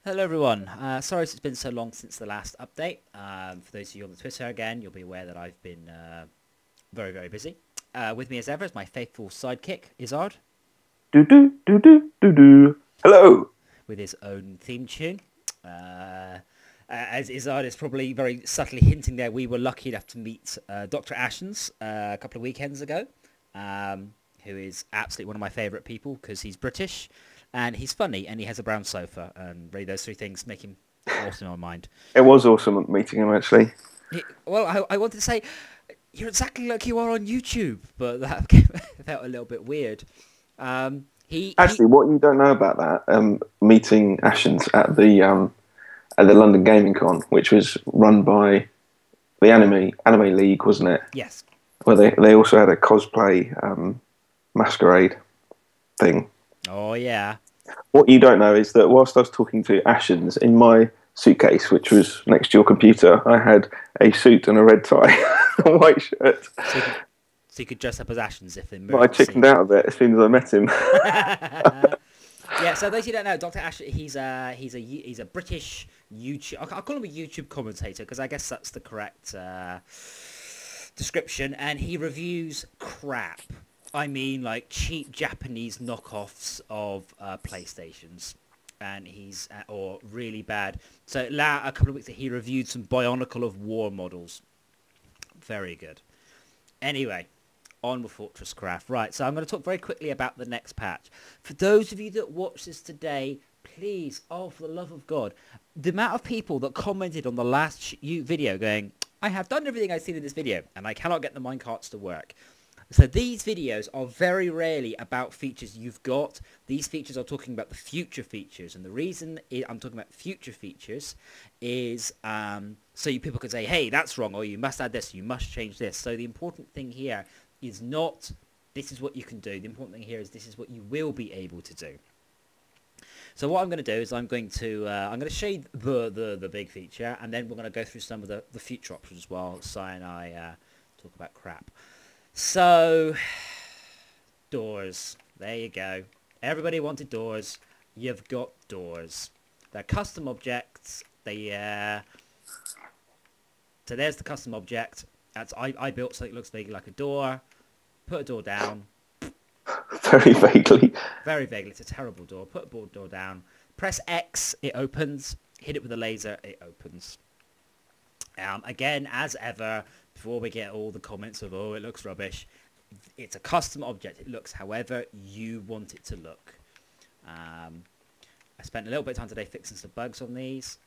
Hello everyone. Sorry it's been so long since the last update. For those of you on the Twitter again, you'll be aware that I've been very, very busy. With me as ever is my faithful sidekick, Izard, Do do do do do do. Hello. with his own theme tune. As Izard is probably very subtly hinting there, we were lucky enough to meet Dr Ashens a couple of weekends ago, who is absolutely one of my favourite people because he's British and he's funny and he has a brown sofa, and really those three things make him awesome in my mind. It was awesome meeting him, actually. Well, I wanted to say, you're exactly like you are on YouTube, but that felt a little bit weird. Actually, what you don't know about that, meeting Ashens at the London Gaming Con, which was run by the Anime League, wasn't it? Yes. Where they also had a cosplay masquerade thing. Oh, yeah. What you don't know is that whilst I was talking to Ashens, in my suitcase, which was next to your computer, I had a suit and a red tie, a white shirt. So you could dress up as Ashens if they moved. But I chickened out of it as soon as I met him. Yeah, so those who don't know, Dr. Ashens, he's a British YouTube. I'll call him a YouTube commentator because I guess that's the correct description. And he reviews crap. I mean, like cheap Japanese knockoffs of PlayStations, and he's or really bad. So a couple of weeks ago, he reviewed some Bionicle of War models. Very good. Anyway, on with FortressCraft. Right, so I'm going to talk very quickly about the next patch. For those of you that watch this today, please, oh, for the love of God, the amount of people that commented on the last video going, I have done everything I've seen in this video, and I cannot get the minecarts to work. So these videos are very rarely about features you've got. These features are talking about the future features. And the reason I'm talking about future features is so people can say, hey, that's wrong, or you must add this, you must change this. So the important thing here is not this is what you can do. The important thing here is this is what you will be able to do. So what I'm going to do is I'm going to show you the big feature, and then we're going to go through some of the future options as well. Si and I talk about crap. So, doors. There you go. Everybody wanted doors. You've got doors. They're custom objects. So there's the custom object. I built something that looks vaguely like a door. Put a door down. Very vaguely. Very vaguely. It's a terrible door. Put a door down. Press X. It opens. Hit it with a laser. It opens. Again, as ever, before we get all the comments of, oh, it looks rubbish, it's a custom object. It looks however you want it to look. I spent a little bit of time today fixing some bugs on these.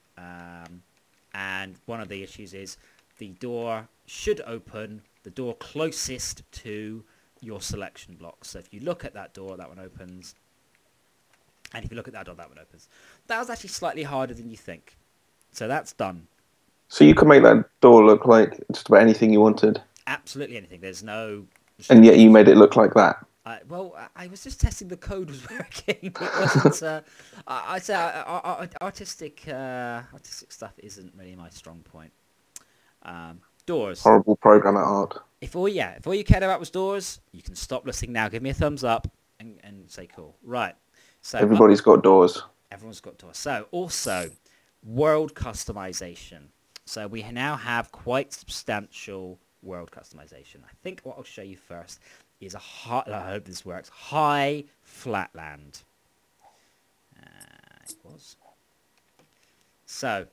And one of the issues is the door should open the door closest to your selection block. So if you look at that door, that one opens. And if you look at that door, that one opens. That was actually slightly harder than you think. So that's done. So you could make that door look like just about anything you wanted. Absolutely anything. There's no... And yet you made it look like that. Well, I was just testing the code was working. It wasn't... I'd say artistic stuff isn't really my strong point. Doors. Horrible programmer art. If all you cared about was doors, you can stop listening now. Give me a thumbs up and say cool. Right. So Everybody's got doors. Everyone's got doors. So also, world customization. So we now have quite substantial world customization. I think what I'll show you first is a high, I hope this works, high flatland. It was. So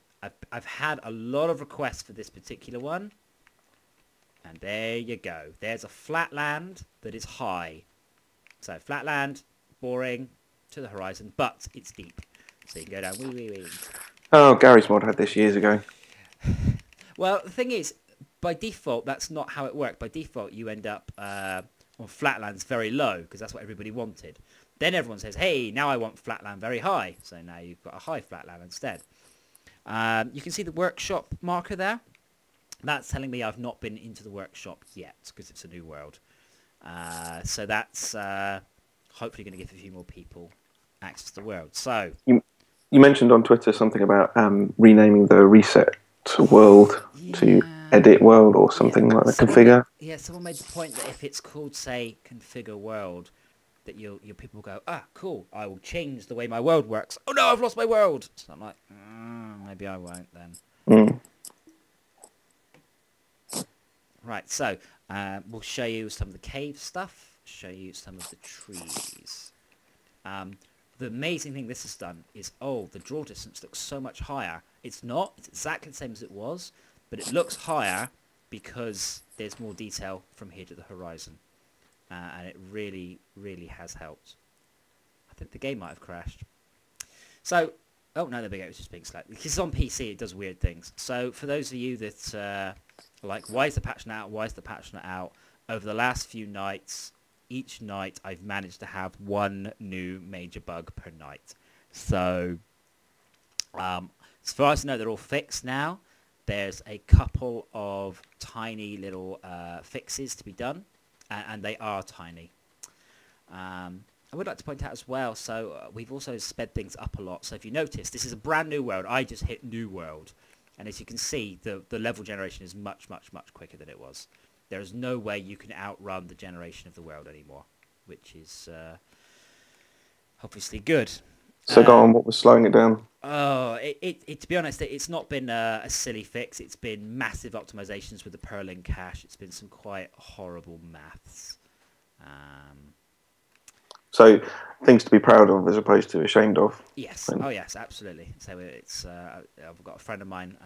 I've had a lot of requests for this particular one. And there you go. There's a flatland that is high. So flatland, boring, to the horizon, but it's deep. So you can go down, wee. Oh, Gary's mod had this years ago. Well, the thing is, by default, that's not how it worked. By default, you end up on flatlands very low, because that's what everybody wanted. Then everyone says, hey, now I want flatland very high. So now you've got a high flatland instead. You can see the workshop marker there. That's telling me I've not been into the workshop yet, because it's a new world. So that's hopefully going to give a few more people access to the world. So you mentioned on Twitter something about renaming the reset world to edit world or something like that. Configure. Someone made the point that if it's called, say, configure world, that your people will go, ah, cool, I will change the way my world works. Oh no, I've lost my world. So I'm like, maybe I won't then. Right, so we'll show you some of the cave stuff, show you some of the trees. The amazing thing this has done is, the draw distance looks so much higher. It's not, it's exactly the same as it was, but it looks higher because there's more detail from here to the horizon. And it really, really has helped. I think the game might have crashed. So, oh no, there we go, it's just being slow. Because it's on PC, it does weird things. So, for those of you that are like, why is the patch not out, why is the patch not out? Over the last few nights, each night I've managed to have one new major bug per night. So, as far as I know, they're all fixed now. There's a couple of tiny little fixes to be done, and they are tiny. I would like to point out as well, so we've also sped things up a lot. So if you notice, this is a brand new world. I just hit new world. And as you can see, the level generation is much, much, much quicker than it was. There is no way you can outrun the generation of the world anymore, which is obviously good. So go on, what was slowing it down? Oh, to be honest, it's not been a silly fix. It's been massive optimizations with the Perlin cache. It's been some quite horrible maths. So things to be proud of as opposed to ashamed of. Yes. Oh, yes, absolutely. So it's I've got a friend of mine,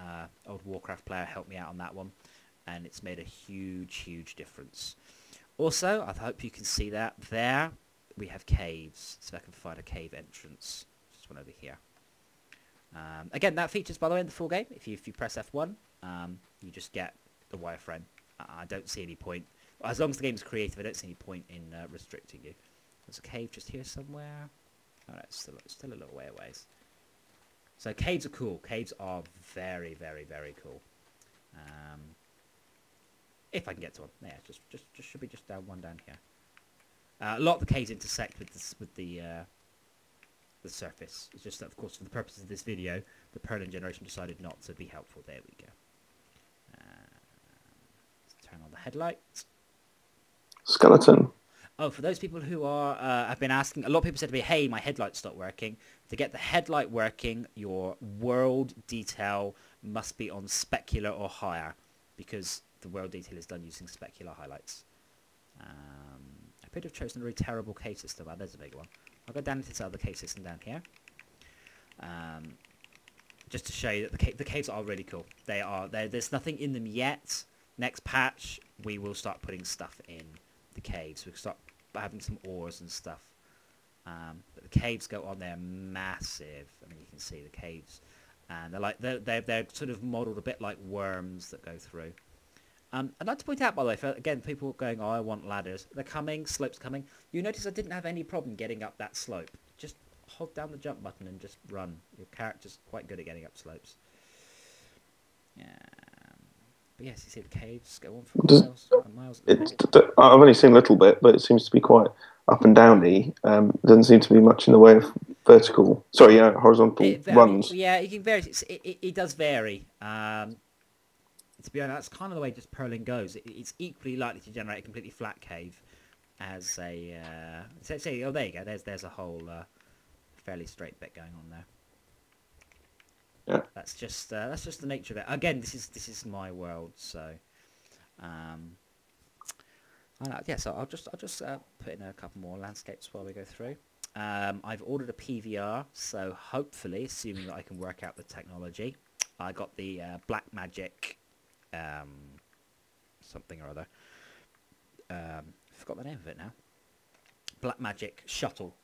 old Warcraft player, helped me out on that one, and it's made a huge, huge difference. Also, I hope you can see that there we have caves. So I can find a cave entrance. Just one over here. Again, that features, by the way, in the full game. If you press F1, you just get the wireframe. I don't see any point. As long as the game's creative, I don't see any point in restricting you. There's a cave just here somewhere. Oh, no, it's still a little way away. So caves are cool. Caves are very, very, very cool. If I can get to one. Yeah, just should be just down one down here. A lot of the caves intersect with the surface. It's just that, of course, for the purposes of this video, the Perlin generation decided not to be helpful. There we go. Let's turn on the headlight. Skeleton. Oh, for those people who are have been asking, a lot of people said to me, hey, my headlight stopped working. To get the headlight working, your world detail must be on specular or higher, because the world detail is done using specular highlights. I could have chosen a really terrible cave system. There's a big one. I'll go down into this other cave system down here. Just to show you that the caves are really cool. They are. There's nothing in them yet. Next patch, we will start putting stuff in the caves. We'll start having some ores and stuff. But the caves go on. They're massive. I mean, you can see the caves, and they're sort of modelled a bit like worms that go through. I'd like to point out, by the way, for, again, people going, oh, I want ladders. They're coming, slopes coming. You notice I didn't have any problem getting up that slope. Just hold down the jump button and just run. Your character's quite good at getting up slopes. But yes, you see the caves go on for miles and miles. I've only seen a little bit, but it seems to be quite up and downy. Doesn't seem to be much in the way of horizontal runs. Yeah, it can vary. It does vary. To be honest, that's kind of the way just Perlin goes. It's equally likely to generate a completely flat cave as a... oh, there you go. There's a whole fairly straight bit going on there. Yeah. That's just the nature of it. Again, this is my world, so... yeah, so I'll just put in a couple more landscapes while we go through. I've ordered a PVR, so hopefully, assuming that I can work out the technology, I got the Black Magic... something or other. Forgot the name of it now. Black Magic Shuttle.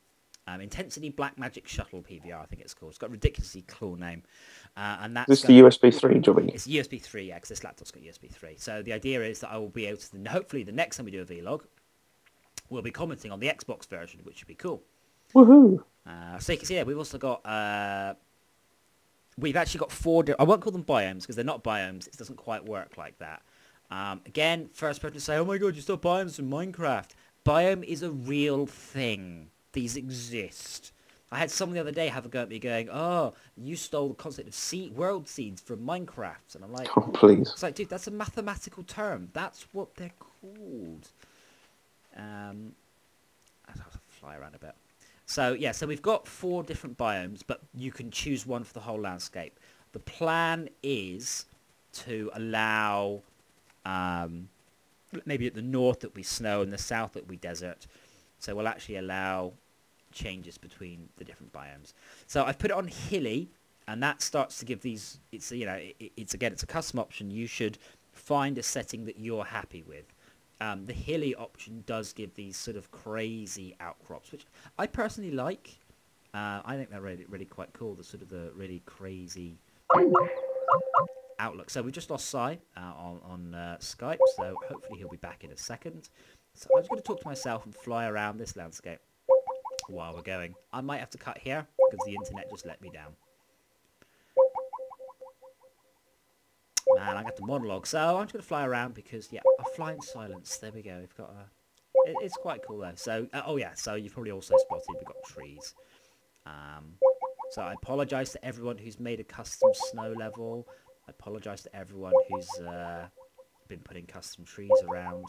Intensity Black Magic Shuttle PVR, I think it's called. It's got a ridiculously cool name. And that's this the USB 3, Jobby? It's USB 3, yeah, because this laptop's got USB 3. So the idea is that I will be able to, hopefully the next time we do a vlog, we'll be commenting on the Xbox version, which would be cool. Woohoo! So you can see there, we've also got... we've actually got 4... I won't call them biomes, because they're not biomes. It doesn't quite work like that. Again, first person to say, oh my god, you still biomes in Minecraft. Biome is a real thing. These exist. I had someone the other day have a go at me going, oh, you stole the concept of world seeds from Minecraft. And I'm like... Oh, please. It's like, dude, that's a mathematical term. That's what they're called. fly around a bit. So yeah, so we've got 4 different biomes, but you can choose one for the whole landscape. The plan is to allow maybe at the north it'll be snow and the south it'll be desert. So we'll actually allow changes between the different biomes. So I've put it on hilly, and that starts to give these, it's, you know, it's again, it's a custom option. You should find a setting that you're happy with. The hilly option does give these sort of crazy outcrops, which I personally like. I think they're really, really quite cool, the sort of the really crazy outlook. So we just lost Si on Skype, so hopefully he'll be back in a second. So I'm just going to talk to myself and fly around this landscape while we're going. I might have to cut here because the internet just let me down. Man, I got the monologue. So I'm just going to fly around because, yeah, I'll fly in silence. There we go. We've got a... It's quite cool, though. So, oh, yeah, so you've probably also spotted we've got trees. So I apologise to everyone who's made a custom snow level. I apologise to everyone who's been putting custom trees around.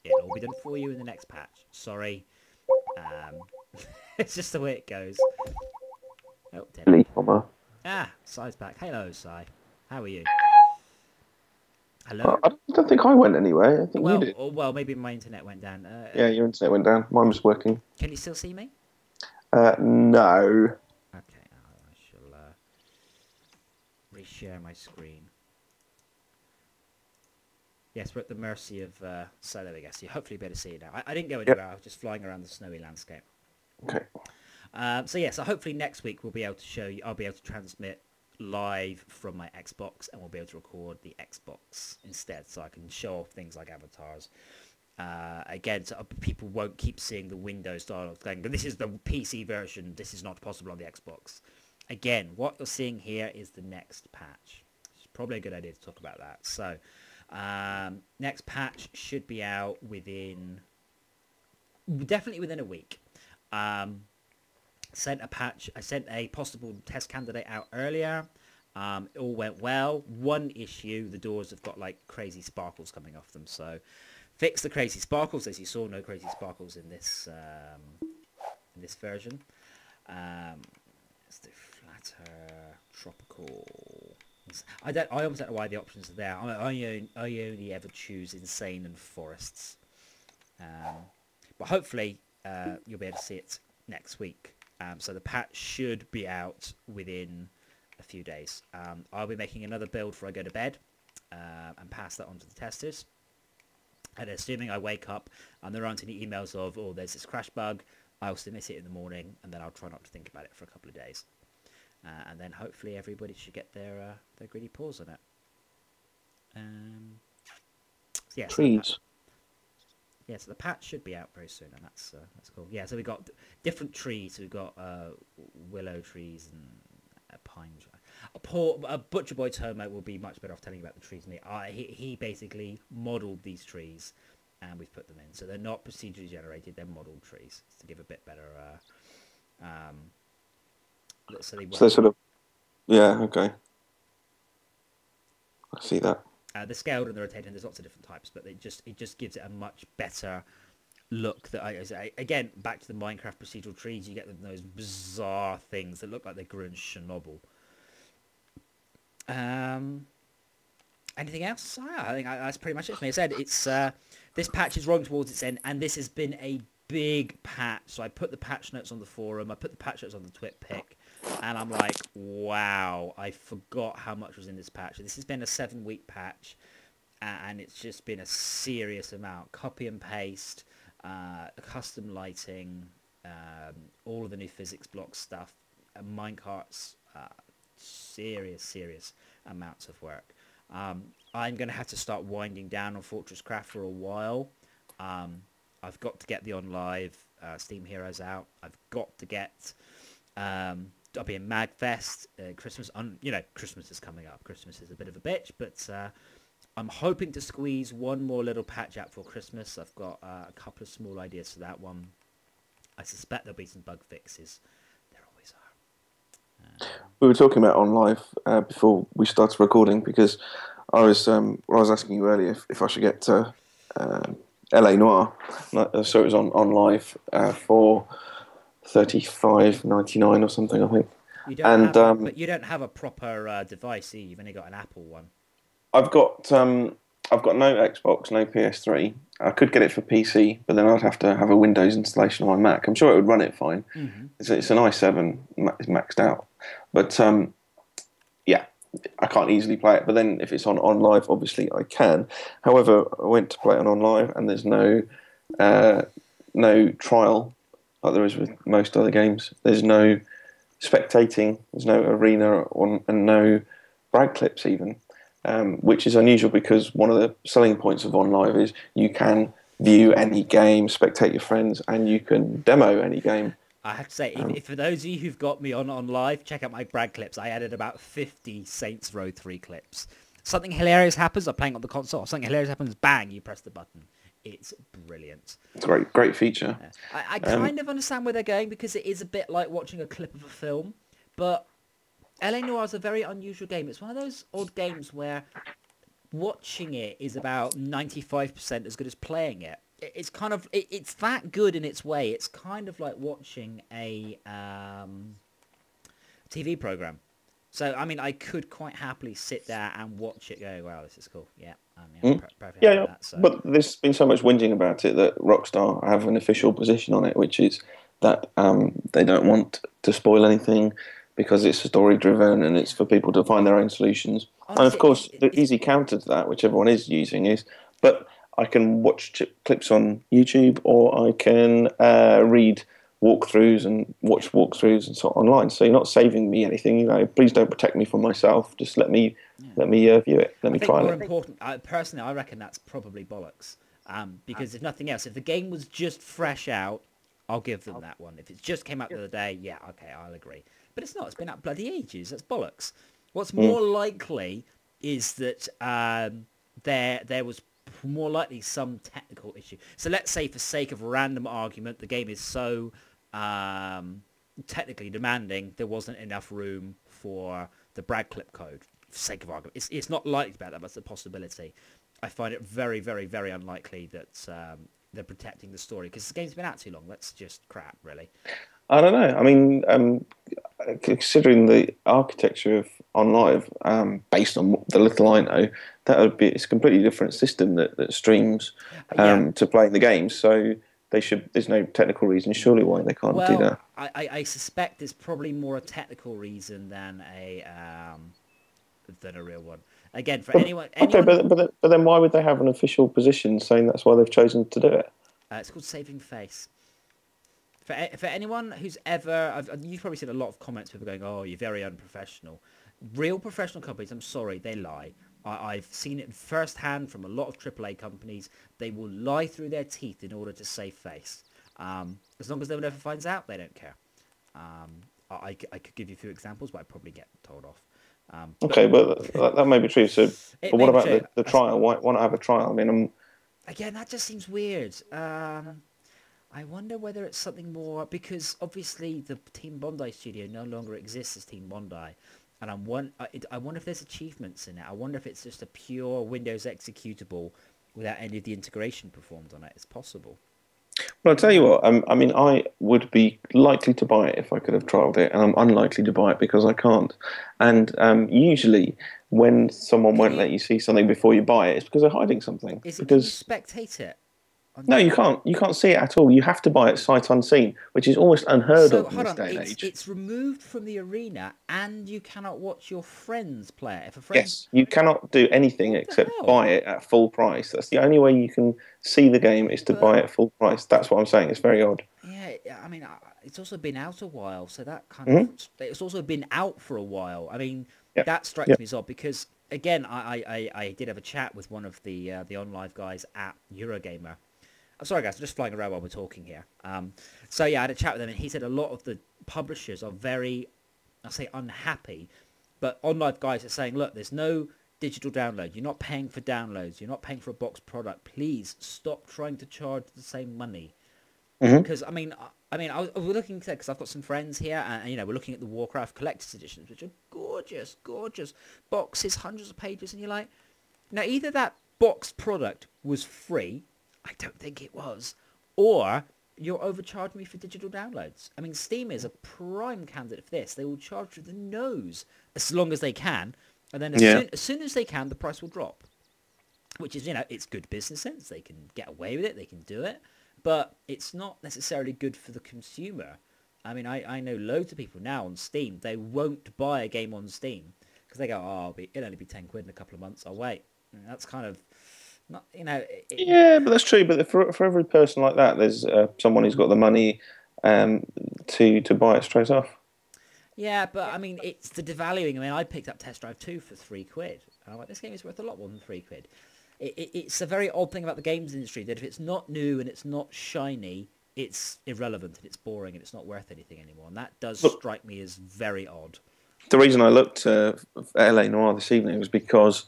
It'll all be done for you in the next patch. Sorry. It's just the way it goes. Oh, Si's back. Hello, Si. How are you? Hello? I don't think I went anywhere. I think you did. Well, maybe my internet went down. Yeah, your internet went down. Mine was working. Can you still see me? No. Okay, I shall reshare my screen. Yes, we're at the mercy of... so there we go. So you hopefully better see it now. I didn't go anywhere. I was just flying around the snowy landscape. Okay. So yeah, so hopefully next week we'll be able to show you... I'll be able to transmit live from my Xbox, and we'll be able to record the Xbox instead, so I can show off things like avatars. Again, so people won't keep seeing the Windows dialogue going, but this is the PC version, this is not possible on the Xbox. Again, what you're seeing here is the next patch. It's probably a good idea to talk about that. So, next patch should be out definitely within a week. I sent a possible test candidate out earlier. It all went well. One issue, the doors have got like crazy sparkles coming off them, so fix the crazy sparkles. As you saw, no crazy sparkles in this version. Let's do flatter, tropical. I almost don't know why the options are there. I only ever choose insane and forests. But hopefully you'll be able to see it next week. So the patch should be out within a few days. I'll be making another build before I go to bed and pass that on to the testers. And assuming I wake up and there aren't any emails of, oh, there's this crash bug, I'll submit it in the morning, and then I'll try not to think about it for a couple of days. And then hopefully everybody should get their greedy paws on it. So yeah, trees. Yeah, so the patch should be out very soon, and that's cool. Yeah, so we've got different trees. We've got willow trees and a pine tree. Butcher Boy Tomo will be much better off telling you about the trees than me. He basically modelled these trees, and we've put them in. So they're not procedurally generated; they're modelled trees to give a bit better. So they're sort of, yeah, okay. I see that. The scaled and the rotating, there's lots of different types, but it just gives it a much better look. Again, back to the Minecraft procedural trees, you get those bizarre things that look like they grew in Chernobyl. Anything else? I think that's pretty much it for me. I said it's this patch is rolling towards its end, and this has been a big patch. So I put the patch notes on the forum, I put the patch notes on the TwitPic, and I'm like, wow, I forgot how much was in this patch. This has been a 7-week patch, and it's just been a serious amount. Copy and paste, custom lighting, all of the new physics block stuff, minecarts, serious amounts of work. I'm going to have to start winding down on FortressCraft for a while. I've got to get the OnLive Steam Heroes out. I've got to get... I'll be in Magfest, Christmas. Christmas is coming up. Christmas is a bit of a bitch, but I'm hoping to squeeze one more little patch out for Christmas. I've got a couple of small ideas for that one. I suspect there'll be some bug fixes. There always are. We were talking about OnLive before we started recording, because I was asking you earlier if I should get LA Noir. So it was on live for $35.99 or something, I think. You don't And have, but you don't have a proper device, do you? You've only got an Apple one. I've got no Xbox, no PS3. I could get it for PC, but then I'd have to have a Windows installation on my Mac. I'm sure it would run it fine. Mm-hmm. It's an i7, it's maxed out. But yeah, I can't easily play it. But then if it's on OnLive, obviously I can. However, I went to play it on OnLive, and there's no trial like there is with most other games. There's no spectating, there's no arena, and no brag clips even, which is unusual because one of the selling points of OnLive is you can view any game, spectate your friends, and you can demo any game. I have to say, if for those of you who've got me on live, check out my brag clips. I added about 50 Saints Row 3 clips. Something hilarious happens, I'm playing on the console. Something hilarious happens, bang, you press the button. It's brilliant. It's a great feature. Yeah. I kind of understand where they're going because it is a bit like watching a clip of a film, but LA Noire is a very unusual game. It's one of those odd games where watching it is about 95% as good as playing it. It's kind of it's that good in its way. It's kind of like watching a TV program. So I mean, I could quite happily sit there and watch it. Go, wow, this is cool. Yeah, perfect. Yeah, that, so. but there's been so much whinging about it that Rockstar have an official position on it, which is that they don't want to spoil anything because it's story driven and it's for people to find their own solutions. Honestly, and of course, the easy counter to that, which everyone is using, is but I can watch clips on YouTube, or I can read walkthroughs and watch walkthroughs and so on online. So you're not saving me anything. You know, please don't protect me from myself. Just let me view it. Let me try it. More important, personally, I reckon that's probably bollocks. Because if nothing else, if the game was just fresh out, I'll give them that one. If it just came out the other day, yeah, okay, I'll agree. But it's not. It's been out bloody ages. That's bollocks. What's more likely is that there was more likely some technical issue. So let's say, for sake of random argument, the game is so technically demanding, there wasn't enough room for the brag clip code. For sake of argument, it's not likely about that, but it's a possibility. I find it very, very, very unlikely that they're protecting the story because the game's been out too long. That's just crap, really. I don't know. I mean, considering the architecture of OnLive, based on the little I know, it's a completely different system that streams to playing the game. So there's no technical reason, surely, why they can't do that. I suspect there's probably more a technical reason than a real one. Again, for anyone. Okay, but then why would they have an official position saying that's why they've chosen to do it? It's called saving face. For anyone who's ever, you've probably seen a lot of comments, people going, "Oh, you're very unprofessional." Real professional companies, I'm sorry, they lie. I've seen it firsthand from a lot of AAA companies. They will lie through their teeth in order to save face. As long as no one ever finds out, they don't care. I could give you a few examples, but I'd probably get told off. Okay, but that may be true. So, but what about the trial? Why not have a trial? I mean, again, that just seems weird. I wonder whether it's something more, because obviously the Team Bondi studio no longer exists as Team Bondi, and I wonder if there's achievements in it. I wonder if it's just a pure Windows executable without any of the integration performed on it. It's possible. Well, I'll tell you what, I mean, I would be likely to buy it if I could have trialled it, and I'm unlikely to buy it because I can't. And usually when someone won't let you see something before you buy it, it's because they're hiding something. Can you spectate it? No, you can't. You can't see it at all. You have to buy it sight unseen, which is almost unheard of in this day and age. It's removed from the arena, and you cannot watch your friends play it. Yes, you cannot do anything except buy it at full price. That's the only way you can see the game, is to buy it at full price. That's what I'm saying. It's very odd. Yeah, I mean, it's also been out a while, so that kind of... It's also been out for a while. I mean, that strikes me as odd because, again, I did have a chat with one of the OnLive guys at Eurogamer. I'm sorry, guys, I'm just flying around while we're talking here. So, yeah, I had a chat with him, and he said a lot of the publishers are very, I'll say, unhappy. But OnLive guys are saying, look, there's no digital download. You're not paying for downloads. You're not paying for a box product. Please stop trying to charge the same money. Because, I mean, I was looking at, because I've got some friends here, and, you know, we're looking at the Warcraft Collector's Editions, which are gorgeous, gorgeous boxes, hundreds of pages, and you're like, now, either that box product was free, I don't think it was. Or you're overcharging me for digital downloads. I mean, Steam is a prime candidate for this. They will charge through the nose as long as they can, and then as soon as they can, the price will drop. Which is, it's good business sense. They can get away with it. They can do it. But it's not necessarily good for the consumer. I mean, I know loads of people now on Steam, they won't buy a game on Steam because they go, it'll only be 10 quid in a couple of months. I'll wait. And that's kind of not, Yeah, but that's true. But for every person like that, there's someone who's got the money to buy it straight off. Yeah, but I mean, it's the devaluing. I mean, I picked up Test Drive 2 for 3 quid. And I'm like, this game is worth a lot more than 3 quid. It's a very odd thing about the games industry that if it's not new and it's not shiny, it's irrelevant and it's boring and it's not worth anything anymore. And that does strike me as very odd. The reason I looked at LA Noire this evening was because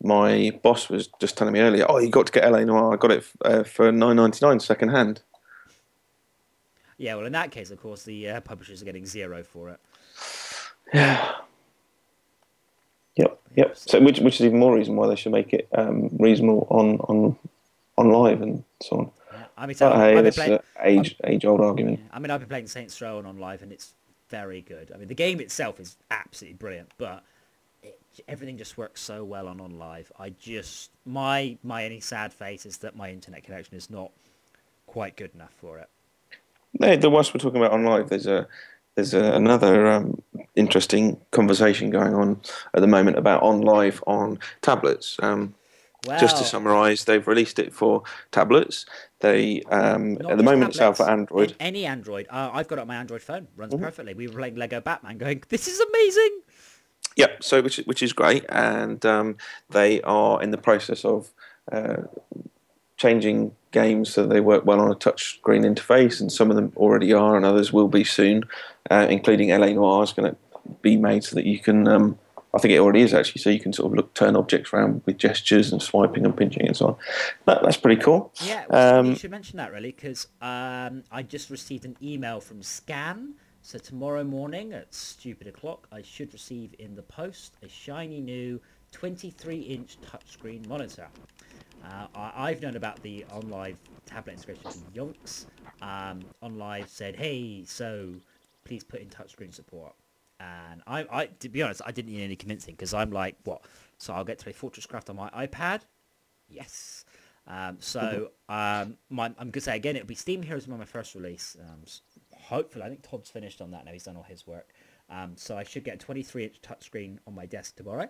my boss was just telling me earlier, you got to get LA Noire. I got it for $9.99 second hand. Yeah, well, in that case, of course, the publishers are getting zero for it. Yeah. Yep. So, which is even more reason why they should make it reasonable on OnLive and so on. Yeah. I mean, it's an age-old argument. Yeah. I mean, I've been playing Saints Row on OnLive, and it's very good. I mean, the game itself is absolutely brilliant, but everything just works so well on OnLive. My only sad face is that my internet connection is not quite good enough for it. No, whilst we're talking about OnLive, there's another interesting conversation going on at the moment about OnLive on tablets. Just to summarise, they've released it for tablets. They at the moment it's out for Android. Any Android. I've got it on my Android phone. Runs perfectly. We were playing Lego Batman, going, "This is amazing." Yep. So which is great, and they are in the process of changing games so they work well on a touch screen interface, and some of them already are, and others will be soon, including LA Noire is going to be made so that you can, I think it already is actually, so you can sort of turn objects around with gestures and swiping and pinching and so on. That's pretty cool. Yeah, well, you should mention that really, because I just received an email from Scan, so tomorrow morning at stupid o'clock I should receive in the post a shiny new 23-inch touchscreen monitor. I've known about the OnLive tablet integration for yonks. OnLive said, hey, so please put in touchscreen support. And I to be honest, I didn't need any convincing because I'm like, what? So I'll get to play FortressCraft on my iPad? Yes. I'm going to say again, it'll be Steam Heroes my first release. Hopefully, I think Todd's finished on that now. He's done all his work. So I should get a 23-inch touchscreen on my desk tomorrow,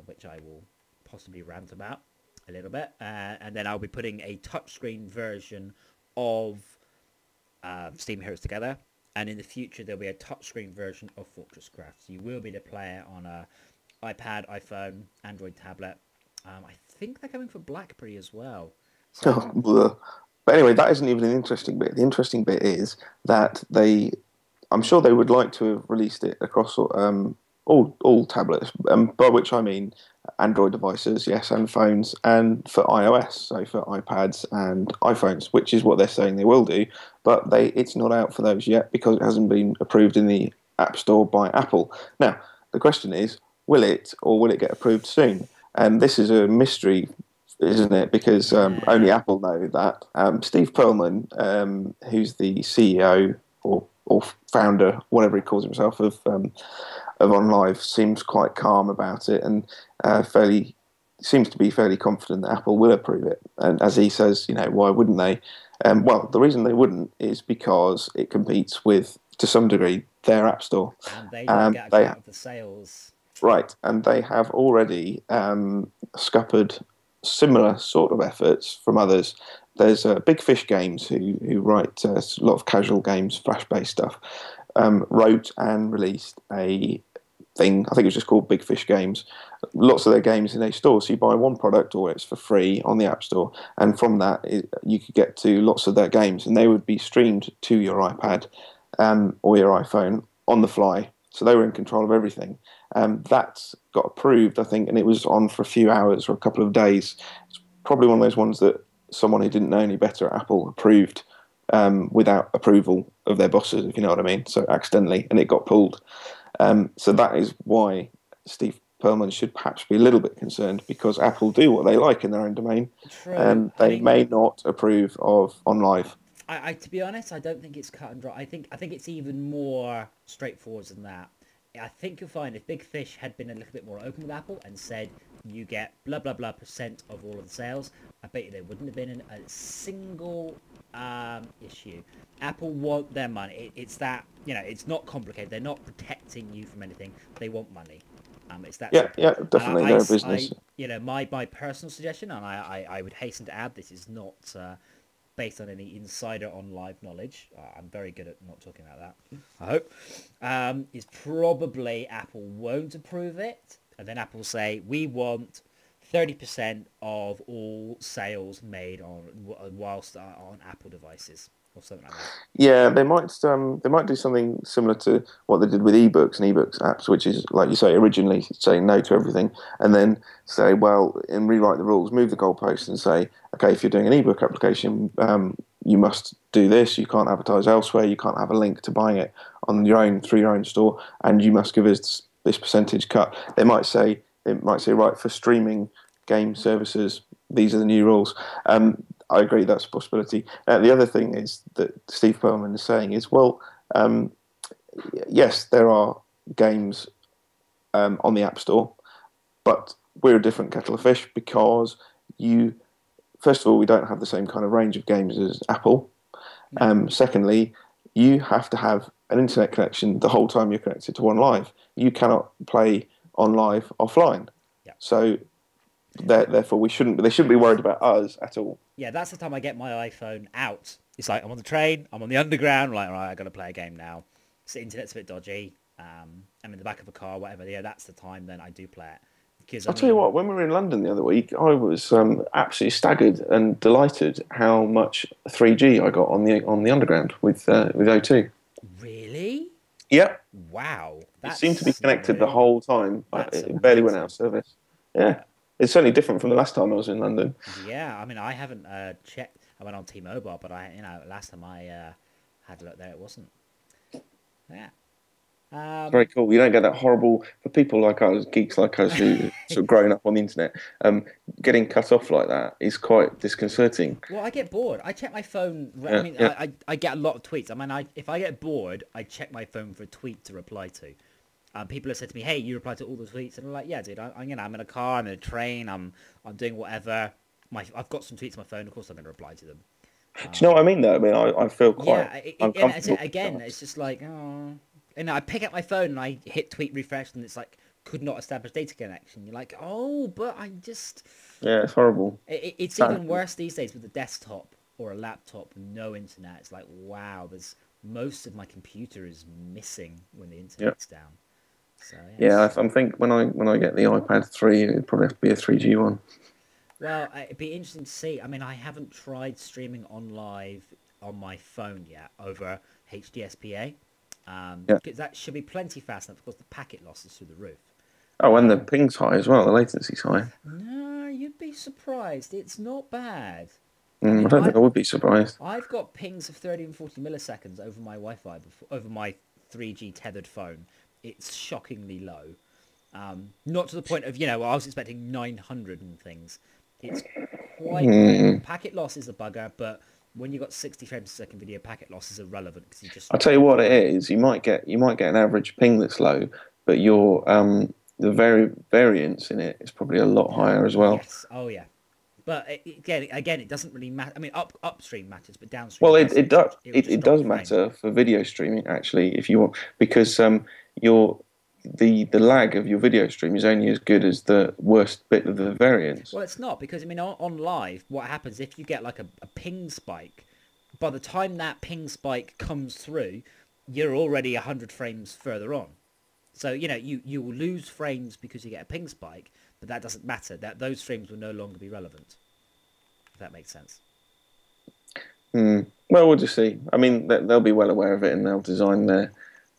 which I will possibly rant about a little bit. And then I'll be putting a touchscreen version of Steam Heroes together. And in the future, there'll be a touchscreen version of FortressCraft. So you will be able to play it on a iPad, iPhone, Android tablet. I think they're coming for BlackBerry as well. So, but anyway, that isn't even an interesting bit. The interesting bit is that I'm sure they would like to have released it across all tablets, by which I mean Android devices, yes, and phones, and for iOS, so for iPads and iPhones, which is what they're saying they will do, but it's not out for those yet because it hasn't been approved in the App Store by Apple. Now, the question is, will it, or will it get approved soon? And this is a mystery, isn't it? Because only Apple know that. Steve Perlman, who's the CEO or founder, whatever he calls himself, of OnLive, seems quite calm about it and seems to be fairly confident that Apple will approve it. And as he says, why wouldn't they? Well, the reason they wouldn't is because it competes with, to some degree, their App Store. And they don't get out of the sales. Right, and they have already scuppered similar sort of efforts from others. There's Big Fish Games, who write a lot of casual games, Flash-based stuff, wrote and released a thing, I think it was just called Big Fish Games. Lots of their games in a store, so you buy one product or it's for free on the App Store, and from that you could get to lots of their games, and they would be streamed to your iPad or your iPhone on the fly, so they were in control of everything. That got approved, I think, and it was on for a few hours or a couple of days. It's probably one of those ones that someone who didn't know any better at Apple approved without approval of their bosses, if you know what I mean, so accidentally, and it got pulled. So that is why Steve Perlman should perhaps be a little bit concerned, because Apple do what they like in their own domain, True. and they may not approve of OnLive. To be honest, I don't think it's cut and dry. I think it's even more straightforward than that. I think you'll find if Big Fish had been a little bit more open with Apple and said you get blah blah blah % of all of the sales, I bet you there wouldn't have been a single issue. Apple want their money. It's that, it's not complicated. They're not protecting you from anything. They want money. It's that simple. Yeah, definitely their business. My personal suggestion, and I would hasten to add, this is not based on any insider OnLive knowledge. I'm very good at not talking about that, I hope. Is probably Apple won't approve it, and then Apple say, we want 30% of all sales made whilst on Apple devices, or something like that. Yeah, they might do something similar to what they did with ebooks and ebooks apps, which is, like you say, originally say no to everything, and then say, well, and rewrite the rules, move the goalposts, and say, okay, if you're doing an ebook application, you must do this. You can't advertise elsewhere. You can't have a link to buying it on your own through your own store, and you must give us this percentage cut. They might say, right, for streaming game services, these are the new rules. I agree, that's a possibility. The other thing is that Steve Perlman is saying is, well, yes, there are games on the App Store, but we're a different kettle of fish, because first of all, we don't have the same kind of range of games as Apple. No. Secondly, you have to have an internet connection the whole time you're connected to OnLive. You cannot play OnLive offline. Yeah. So therefore, they shouldn't be worried about us at all. Yeah, that's the time I get my iPhone out. It's like I'm on the train, I'm on the underground, like, right, I got to play a game now. So the internet's a bit dodgy. I'm in the back of a car, whatever. Yeah, that's the time then I do play it. Because I'll tell you what, when we were in London the other week, I was absolutely staggered and delighted how much 3G I got on the underground with O2. Really? Yep. Wow. It seemed to be connected the whole time. It barely went out of service. Yeah. It's certainly different from the last time I was in London. Yeah, I mean, I haven't checked. I went on T-Mobile, but last time I had a look there, it wasn't. Yeah. Very cool. You don't get that horrible, for people like us, geeks like us, who sort of growing up on the internet, getting cut off like that is quite disconcerting. Well, I get bored. I check my phone. Yeah, I mean, I get a lot of tweets. I mean, if I get bored, I check my phone for a tweet to reply to. People have said to me, "Hey, you reply to all the tweets," and I'm like, "Yeah, dude. I'm in a car. I'm in a train. I'm doing whatever. I've got some tweets on my phone. Of course, I'm going to reply to them." Do you know what I mean? Though, I mean, I feel quite uncomfortable. Again, it's just like, oh. And I pick up my phone and I hit tweet refresh, and it's like, could not establish data connection. You're like, oh, but I just... Yeah, it's horrible. It's even worse these days with a desktop or a laptop, no internet. It's like, wow, most of my computer is missing when the internet's down. So, yeah, I think when I get the iPad 3, it'd probably have to be a 3G one. Well, it'd be interesting to see. I mean, I haven't tried streaming OnLive on my phone yet over HDSPA. Because that should be plenty fast enough, because the packet loss is through the roof. Oh, and the ping's high as well, the latency's high. No, you'd be surprised. It's not bad. I don't think I would be surprised. I've got pings of 30 and 40 milliseconds over my Wi-Fi, over my 3G tethered phone. It's shockingly low. Not to the point of, I was expecting 900 and things. It's quite low. Packet loss is a bugger, but when you've got 60 frames per second video, packet loss is irrelevant, because you just... I'll tell you what it is. You might get an average ping that's low, but the variance in it is probably a lot higher as well. Yes. Oh yeah. But again, it doesn't really matter. I mean, upstream matters, but downstream... Well, it does matter for video streaming, actually, if you want, because the lag of your video stream is only as good as the worst bit of the variance. Well, it's not, because I mean, on live, what happens if you get like a ping spike? By the time that ping spike comes through, you're already 100 frames further on. So you will lose frames because you get a ping spike, but that doesn't matter. Those frames will no longer be relevant. If that makes sense. Well, we'll just see. I mean, they'll be well aware of it, and they'll design their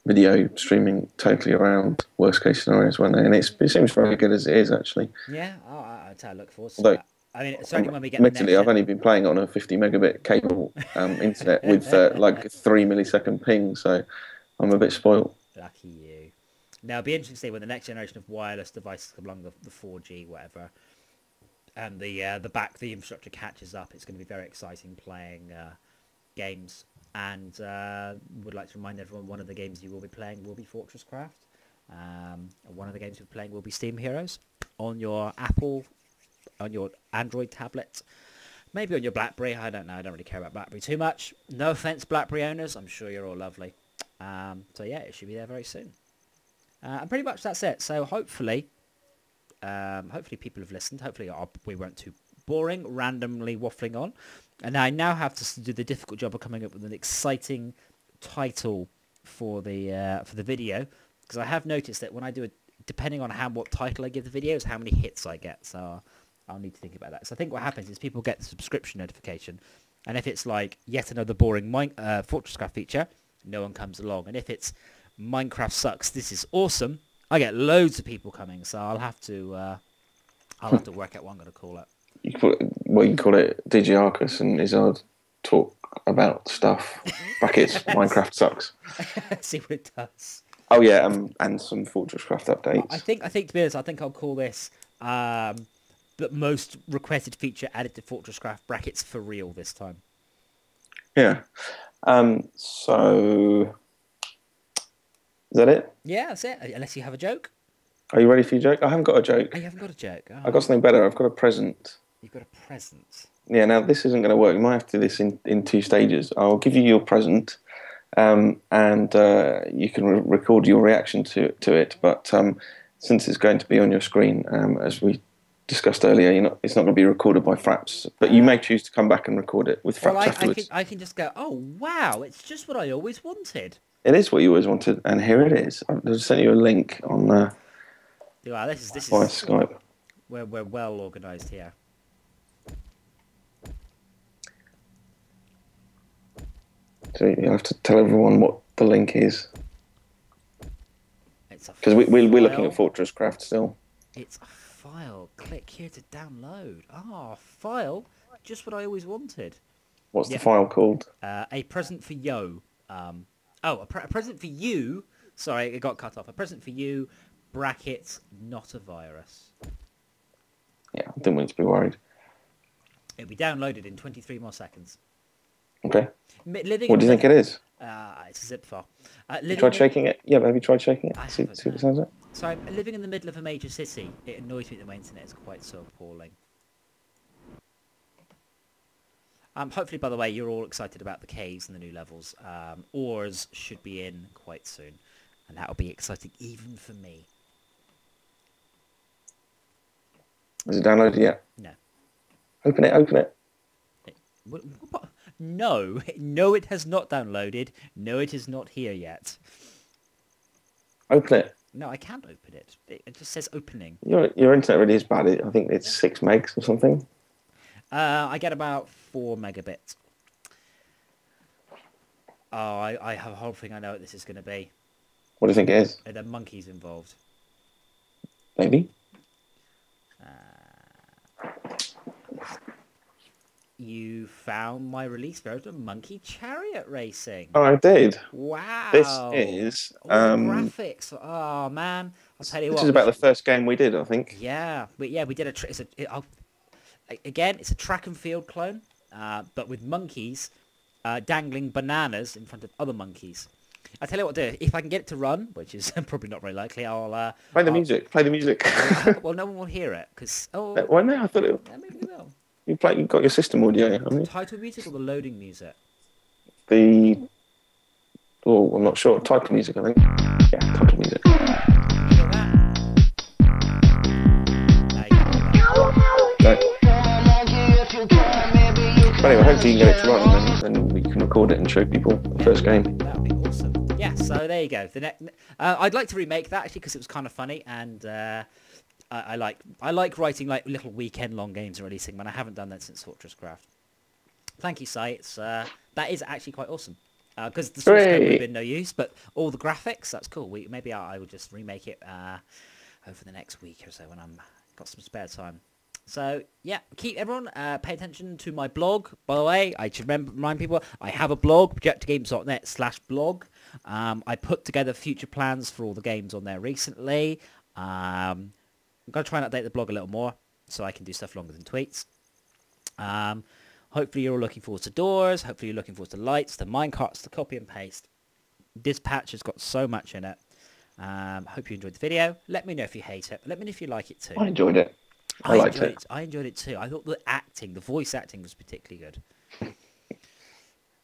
video streaming totally around worst case scenarios, won't they? And it seems very good as it is, actually. Yeah, I look forward to that. I mean, certainly when we get admittedly, I've only been playing on a 50 megabit cable internet with like 3 millisecond ping, so I'm a bit spoiled. Lucky you. Now, it'll be interesting to see when the next generation of wireless devices come along, the 4G, whatever, and the infrastructure catches up. It's going to be very exciting playing games. And would like to remind everyone, one of the games you will be playing will be FortressCraft. One of the games we're playing will be Steam Heroes on your Android tablet. Maybe on your BlackBerry. I don't know. I don't really care about BlackBerry too much. No offense, BlackBerry owners. I'm sure you're all lovely. So yeah, it should be there very soon. And pretty much that's it. So hopefully people have listened. Hopefully we weren't too boring, randomly waffling on. And I now have to do the difficult job of coming up with an exciting title for the video, because I have noticed that when I do it, depending on what title I give the video, is how many hits I get. So I'll need to think about that. So I think what happens is people get the subscription notification, and if it's like yet another boring FortressCraft feature, no one comes along. And if it's Minecraft sucks, this is awesome, I get loads of people coming. So I'll have to work out what I'm going to call it. You can call it DJ Arcus and Izzard talk about stuff. Brackets, Minecraft sucks. See what it does. Oh yeah, and some FortressCraft updates. I think to be honest, I think I'll call this the most requested feature added to FortressCraft brackets for real this time. Yeah. So is that it? Yeah, that's it. Unless you have a joke. Are you ready for your joke? I haven't got a joke. Oh, you haven't got a joke. Oh. I've got something better. I've got a present. You've got a present. Yeah. Now this isn't going to work. You might have to do this in two stages. I'll give you your present. And you can record your reaction to it. But since it's going to be on your screen, as we discussed earlier, it's not going to be recorded by Fraps. But you may choose to come back and record it with Fraps afterwards. I can just go, oh, wow, it's just what I always wanted. It is what you always wanted, and here it is. I've sent you a link on wow, this is Skype. We're well organised here. So you have to tell everyone what the link is. Because we're looking at FortressCraft still. It's a file. Click here to download. File. Just what I always wanted. What's the file called? A present for Yo. A present for you. Sorry, it got cut off. A present for you. Brackets. Not a virus. Yeah, I didn't want you to be worried. It'll be downloaded in 23 more seconds. Okay. What do you think it is? It's a zip file. You tried shaking it? Yeah, but have you tried shaking it? See what it sounds like? So I'm living in the middle of a major city. It annoys me that my internet is quite so appalling. Hopefully, by the way, you're all excited about the caves and the new levels. Ores should be in quite soon, and that'll be exciting even for me. Is it downloaded yet? No. Open it. What? No, it has not downloaded. No, it is not here yet. Open it. No, I can't open it. It just says opening. Your internet really is bad. I think it's 6 megs or something. I get about 4 megabits. Oh, I have a whole thing. I know what this is going to be. What do you think it is? Are there monkeys involved? Maybe. You found my release version of Monkey Chariot Racing. Oh, I did. Wow. This is... the graphics. Oh, man. I'll tell you what. This is about the first game we did, I think. Yeah. We did it's a track and field clone, but with monkeys dangling bananas in front of other monkeys. I'll tell you what to do. If I can get it to run, which is probably not very likely, I'll... Play the music. Well, no one will hear it, because... Why not? I thought it... Maybe they will. You've got your system audio, haven't you? Title music or the loading music? I'm not sure. Title music, I think. Yeah, title music. You got that? No, you can't do that. No. But anyway, hopefully you can get it to run, and then we can record it and show people the first game. That would be awesome. Yeah, so there you go. I'd like to remake that, actually, because it was kind of funny, and... I like writing like little weekend-long games and releasing them, and I haven't done that since FortressCraft. Thank you, Sites. That is actually quite awesome. Because the source code would have been no use, but all the graphics, that's cool. Maybe I will just remake it over the next week or so when I'm got some spare time. So, yeah, keep everyone, pay attention to my blog. By the way, I should remind people, I have a blog, projectorgames.net/blog. I put together future plans for all the games on there recently. I'm going to try and update the blog a little more so I can do stuff longer than tweets. Hopefully you're all looking forward to doors. Hopefully you're looking forward to lights, the minecarts, the copy and paste. This patch has got so much in it. Hope you enjoyed the video. Let me know if you hate it. Let me know if you like it too. I enjoyed it. I liked it. I enjoyed it too. I thought the voice acting was particularly good.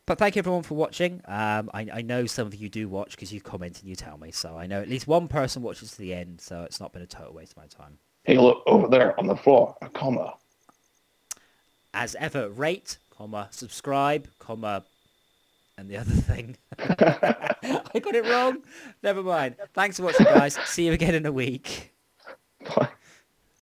But thank you everyone for watching. I know some of you do watch because you comment and you tell me. So I know at least one person watches to the end. So it's not been a total waste of my time. Hey, look over there on the floor, a comma. As ever, rate, comma, subscribe, comma, and the other thing. I got it wrong. Never mind. Thanks for watching, guys. See you again in a week. Bye.